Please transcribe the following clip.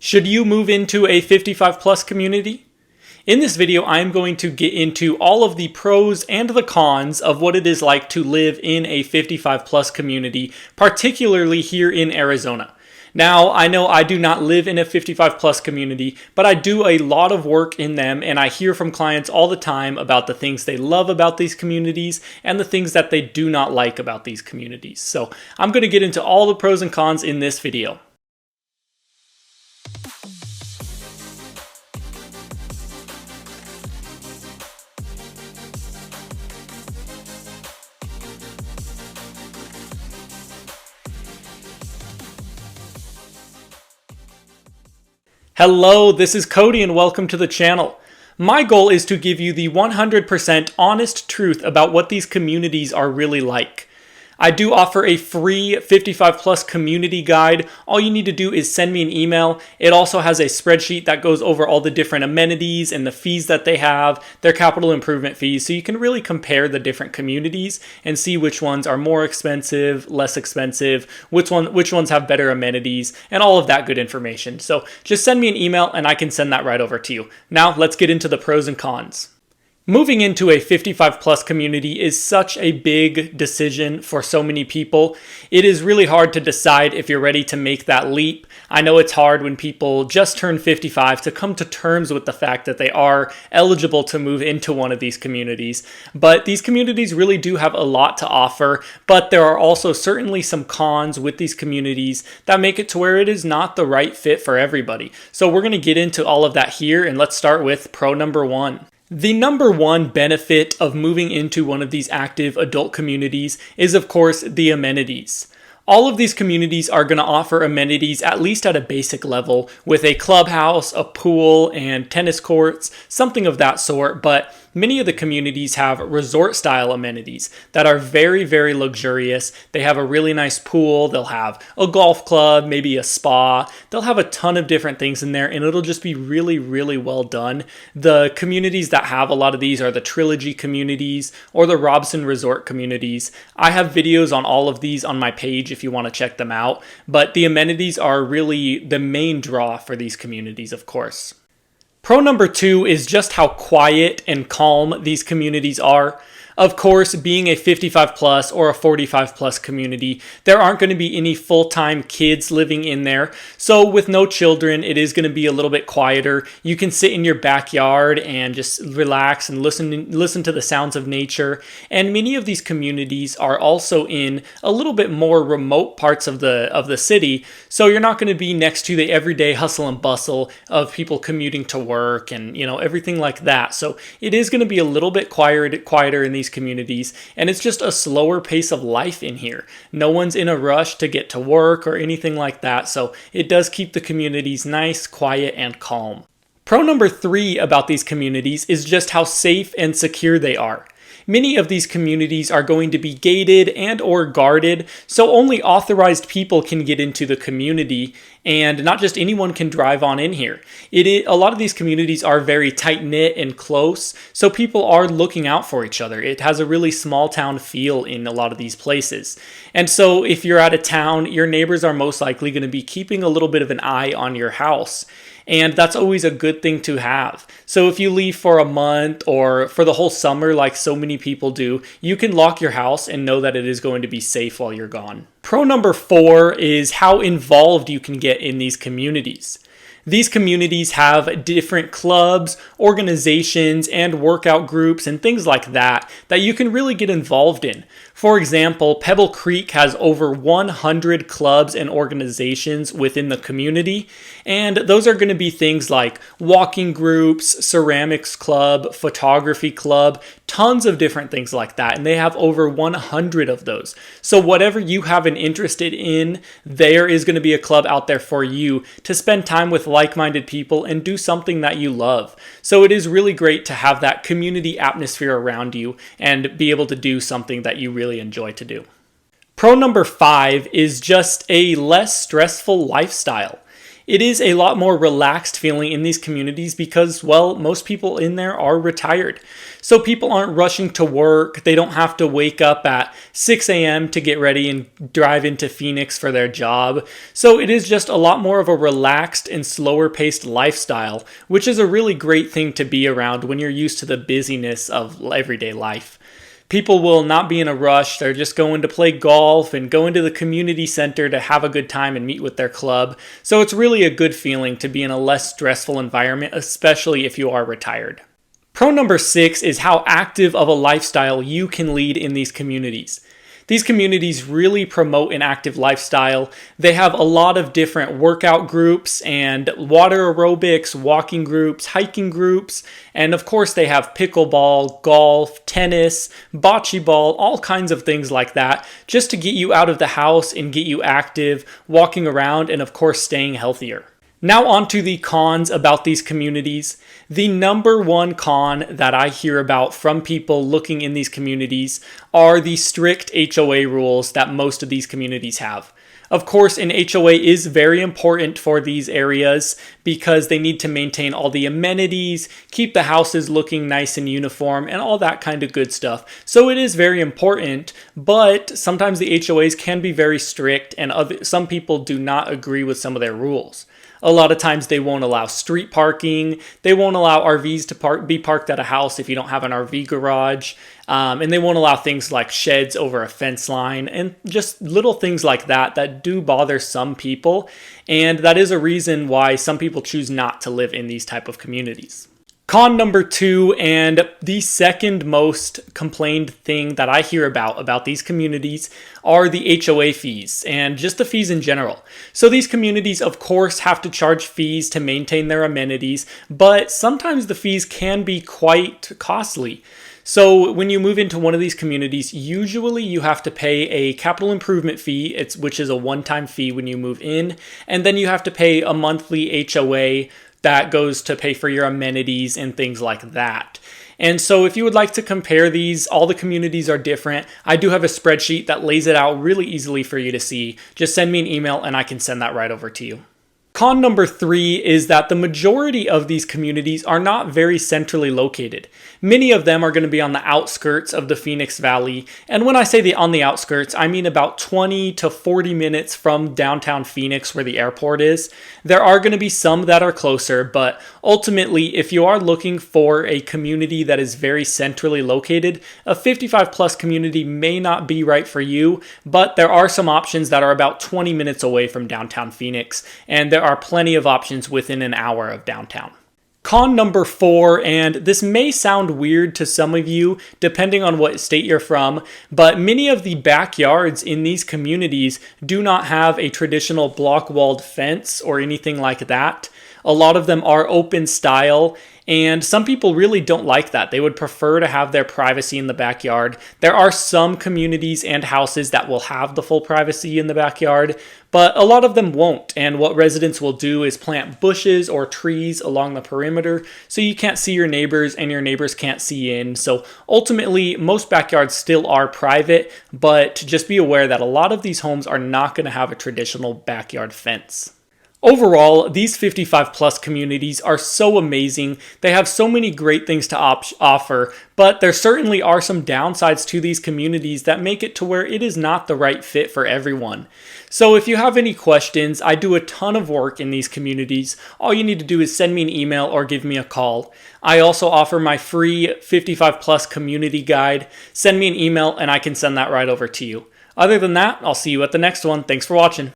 Should you move into a 55 plus community? In this video, I'm going to get into all of the pros and the cons of what it is like to live in a 55 plus community, particularly here in Arizona. Now, I know I do not live in a 55 plus community, but I do a lot of work in them, and I hear from clients all the time about the things they love about these communities and the things that they do not like about these communities. So I'm going to get into all the pros and cons in this video. Hello, this is Cody and welcome to the channel. My goal is to give you the 100% honest truth about what these communities are really like. I do offer a free 55 plus community guide. All you need to do is send me an email. It also has a spreadsheet that goes over all the different amenities and the fees that they have, their capital improvement fees, so you can really compare the different communities and see which ones are more expensive, less expensive, which ones have better amenities, and all of that good information. So just send me an email and I can send that right over to you. Now let's get into the pros and cons. Moving into a 55 plus community is such a big decision for so many people. It is really hard to decide if you're ready to make that leap. I know it's hard when people just turn 55 to come to terms with the fact that they are eligible to move into one of these communities. But these communities really do have a lot to offer, but there are also certainly some cons with these communities that make it to where it is not the right fit for everybody. So we're going to get into all of that here, and let's start with pro number one. The number one benefit of moving into one of these active adult communities is, of course, the amenities. All of these communities are going to offer amenities at least at a basic level with a clubhouse, a pool, and tennis courts, something of that sort, but many of the communities have resort-style amenities that are very, very luxurious. They have a really nice pool. They'll have a golf club, maybe a spa. They'll have a ton of different things in there, and it'll just be really, really well done. The communities that have a lot of these are the Trilogy communities or the Robson Resort communities. I have videos on all of these on my page if you want to check them out, but the amenities are really the main draw for these communities, of course. Pro number two is just how quiet and calm these communities are. Of course, being a 55 plus or a 45 plus community, there aren't going to be any full-time kids living in there. So with no children, it is going to be a little bit quieter. You can sit in your backyard and just relax and listen to the sounds of nature. And many of these communities are also in a little bit more remote parts of the city. So you're not going to be next to the everyday hustle and bustle of people commuting to work and, everything like that. So it is going to be a little bit quieter in these communities, and it's just a slower pace of life in here. No one's in a rush to get to work or anything like that, so it does keep the communities nice, quiet, and calm. Pro number three about these communities is just how safe and secure they are. Many of these communities are going to be gated and or guarded, so only authorized people can get into the community, and not just anyone can drive on in here. A lot of these communities are very tight-knit and close, so people are looking out for each other. It has a really small town feel in a lot of these places. And so if you're out of town, your neighbors are most likely going to be keeping a little bit of an eye on your house. And that's always a good thing to have. So if you leave for a month or for the whole summer like so many people do, you can lock your house and know that it is going to be safe while you're gone. Pro number four is how involved you can get in these communities. These communities have different clubs, organizations, and workout groups and things like that you can really get involved in. For example, Pebble Creek has over 100 clubs and organizations within the community, and those are going to be things like walking groups, ceramics club, photography club, tons of different things like that, and they have over 100 of those. So whatever you have an interest in, there is going to be a club out there for you to spend time with like-minded people and do something that you love. So it is really great to have that community atmosphere around you and be able to do something that you really enjoy to do. Pro number five is just a less stressful lifestyle. It is a lot more relaxed feeling in these communities because, well, most people in there are retired. So people aren't rushing to work. They don't have to wake up at 6 a.m. to get ready and drive into Phoenix for their job. So it is just a lot more of a relaxed and slower paced lifestyle, which is a really great thing to be around when you're used to the busyness of everyday life. People will not be in a rush. They're just going to play golf and go into the community center to have a good time and meet with their club. So it's really a good feeling to be in a less stressful environment, especially if you are retired. Pro number 6 is how active of a lifestyle you can lead in these communities. These communities really promote an active lifestyle. They have a lot of different workout groups and water aerobics, walking groups, hiking groups, and of course they have pickleball, golf, tennis, bocce ball, all kinds of things like that, just to get you out of the house and get you active, walking around, and of course staying healthier. Now on to the cons about these communities. The number one con that I hear about from people looking in these communities are the strict HOA rules that most of these communities have. Of course, an HOA is very important for these areas because they need to maintain all the amenities, keep the houses looking nice and uniform, and all that kind of good stuff. So it is very important, but sometimes the HOAs can be very strict and some people do not agree with some of their rules. A lot of times they won't allow street parking. They won't allow RVs to be parked at a house if you don't have an RV garage. And they won't allow things like sheds over a fence line and just little things like that that do bother some people. And that is a reason why some people choose not to live in these type of communities. Con number 2, and the second most complained thing that I hear about these communities are the HOA fees and just the fees in general. So these communities, of course, have to charge fees to maintain their amenities, but sometimes the fees can be quite costly. So when you move into one of these communities, usually you have to pay a capital improvement fee, which is a one-time fee when you move in, and then you have to pay a monthly HOA that goes to pay for your amenities and things like that. And so if you would like to compare these, all the communities are different. I do have a spreadsheet that lays it out really easily for you to see. Just send me an email and I can send that right over to you. Con number 3 is that the majority of these communities are not very centrally located. Many of them are going to be on the outskirts of the Phoenix Valley. And when I say on the outskirts, I mean about 20 to 40 minutes from downtown Phoenix where the airport is. There are going to be some that are closer, but ultimately, if you are looking for a community that is very centrally located, a 55 plus community may not be right for you, but there are some options that are about 20 minutes away from downtown Phoenix, and there are plenty of options within an hour of downtown. Con number 4, and this may sound weird to some of you depending on what state you're from, but many of the backyards in these communities do not have a traditional block-walled fence or anything like that. A lot of them are open style, and some people really don't like that. They would prefer to have their privacy in the backyard. There are some communities and houses that will have the full privacy in the backyard, but a lot of them won't. And what residents will do is plant bushes or trees along the perimeter so you can't see your neighbors and your neighbors can't see in. So ultimately, most backyards still are private, but just be aware that a lot of these homes are not going to have a traditional backyard fence. Overall, these 55 plus communities are so amazing. They have so many great things to offer, but there certainly are some downsides to these communities that make it to where it is not the right fit for everyone. So if you have any questions, I do a ton of work in these communities. All you need to do is send me an email or give me a call. I also offer my free 55 plus community guide. Send me an email and I can send that right over to you. Other than that, I'll see you at the next one. Thanks for watching.